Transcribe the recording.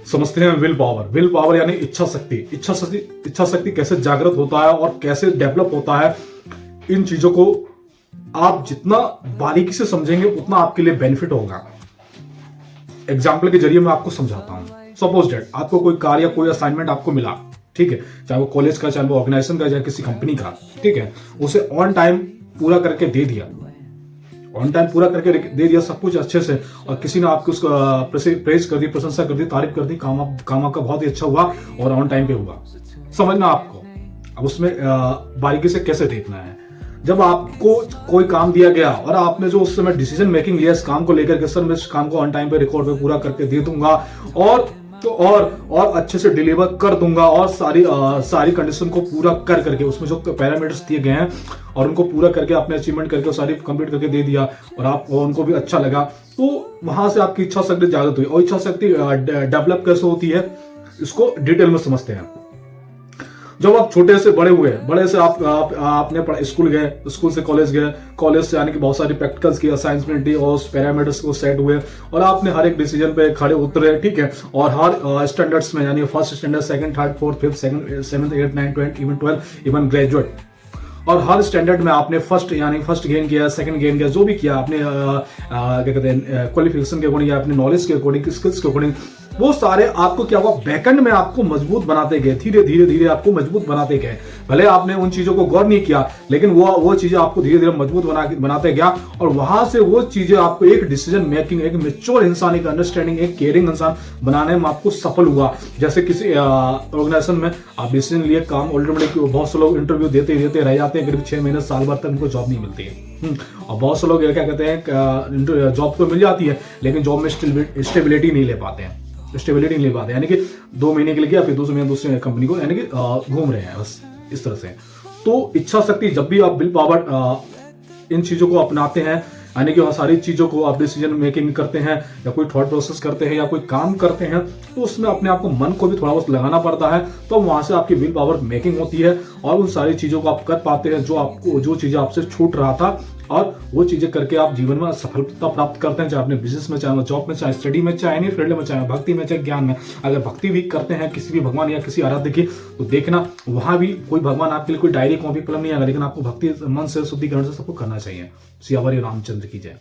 समझते हैं will power. Will power यानी इच्छा शक्ति। इच्छा शक्ति कैसे जागृत होता है और कैसे डेवलप होता है, इन चीजों को आप जितना बारीकी से समझेंगे उतना आपके लिए बेनिफिट होगा। एग्जाम्पल के जरिए मैं आपको समझाता हूं। सपोज डेट आपको कोई कार्य या कोई असाइनमेंट आपको मिला, ठीक है, चाहे वो कॉलेज का, चाहे वो ऑर्गेनाइजेशन का, चाहे किसी कंपनी का, ठीक है, उसे ऑन टाइम पूरा करके दे दिया, ऑन टाइम पूरा करके दे दिया सब कुछ अच्छे से, और किसी ने आपको उसको प्रेज कर दी, प्रशंसा कर दी, तारीफ कर दी, काम आपका बहुत ही अच्छा हुआ और ऑन टाइम पे हुआ। समझना आपको अब उसमें बारीकी से कैसे देखना है। जब आपको कोई काम दिया गया और आपने जो उस समय डिसीजन मेकिंग लिया इस काम को लेकर के, सर मैं इस काम को ऑन टाइम पे रिकॉर्ड पे पूरा करके दे दूंगा और अच्छे से डिलीवर कर दूंगा और सारी कंडीशन को पूरा कर करके उसमें जो पैरामीटर्स दिए गए हैं और उनको पूरा करके आपने अचीवमेंट करके सारी कंप्लीट करके दे दिया और उनको भी अच्छा लगा, तो वहां से आपकी इच्छा शक्ति जागृत हुई। और इच्छा शक्ति डेवलप कैसे होती है इसको डिटेल में समझते हैं। जब आप छोटे से बड़े हुए, बड़े से आपने स्कूल गए, स्कूल से कॉलेज गए, कॉलेज से आने की बहुत सारी प्रैक्टिकल्स की, असाइनमेंट दी और पैरामीटर्स को सेट हुए और आपने हर एक डिसीजन पे खड़े उतरे, ठीक है, और हर स्टैंडर्ड्स में यानी first standard, second, third, fourth, fifth, seventh, 8, 9, 10, even 12, even graduate, और हर स्टैंडर्ड में आपने फर्स्ट गेन किया, सेकंड गेन किया, जो भी किया आपने क्या कहते हैं क्वालिफिकेशन के अकॉर्डिंग या अपने नॉलेज के अकॉर्डिंग, स्किल्स के अकॉर्डिंग, वो सारे आपको क्या हुआ, बैकएंड में आपको मजबूत बनाते गए, धीरे धीरे आपको मजबूत बनाते गए। भले आपने उन चीजों को गौर नहीं किया, लेकिन वो चीजें आपको धीरे धीरे मजबूत बनाते गया और वहां से वो चीजें आपको एक डिसीजन मेकिंग, एक मैच्योर इंसान, एक अंडरस्टैंडिंग, एक केयरिंग इंसान बनाने में आपको सफल हुआ। जैसे किसी ऑर्गेनाइजेशन में आप डिसीजन लिए, काम ऑलरेडी, बहुत से लोग इंटरव्यू देते रह जाते हैं, करीब 6 महीने साल भर तक उनको जॉब नहीं मिलती है। और बहुत से लोग क्या कहते हैं जॉब तो मिल जाती है लेकिन जॉब में स्टेबिलिटी नहीं ले पाते हैं, यानी कि 2 महीने के लिए गया, फिर दूसरी कंपनी को यानी कि घूम रहे हैं बस इस तरह से। तो इच्छा शक्ति, जब भी आप विल पावर इन चीजों को अपनाते हैं, यानी कि सारी चीजों को आप डिसीजन मेकिंग करते हैं या कोई थॉट प्रोसेस करते हैं या कोई काम करते हैं, तो उसमें अपने आप को, मन को भी थोड़ा बहुत लगाना पड़ता है, तो वहां से आपकी विल पावर मेकिंग होती है और उन सारी चीजों को आप कर पाते हैं जो चीजें आपसे छूट रहा था, और वो चीजें करके आप जीवन में सफलता प्राप्त करते हैं, चाहे अपने बिजनेस में, चाहे जॉब में, चाहे स्टडी में, चाहे एनी फील्ड में, चाहे भक्ति में, चाहे ज्ञान में। अगर भक्ति भी करते हैं किसी भी भगवान या किसी आराध्य की, तो देखना वहां भी कोई भगवान आपके लिए कोई डायरी कॉपी कलम नहीं आएगा, लेकिन आपको भक्ति मन से, शुद्धिकरण से सबको करना चाहिए। सियावर रामचंद्र की जय।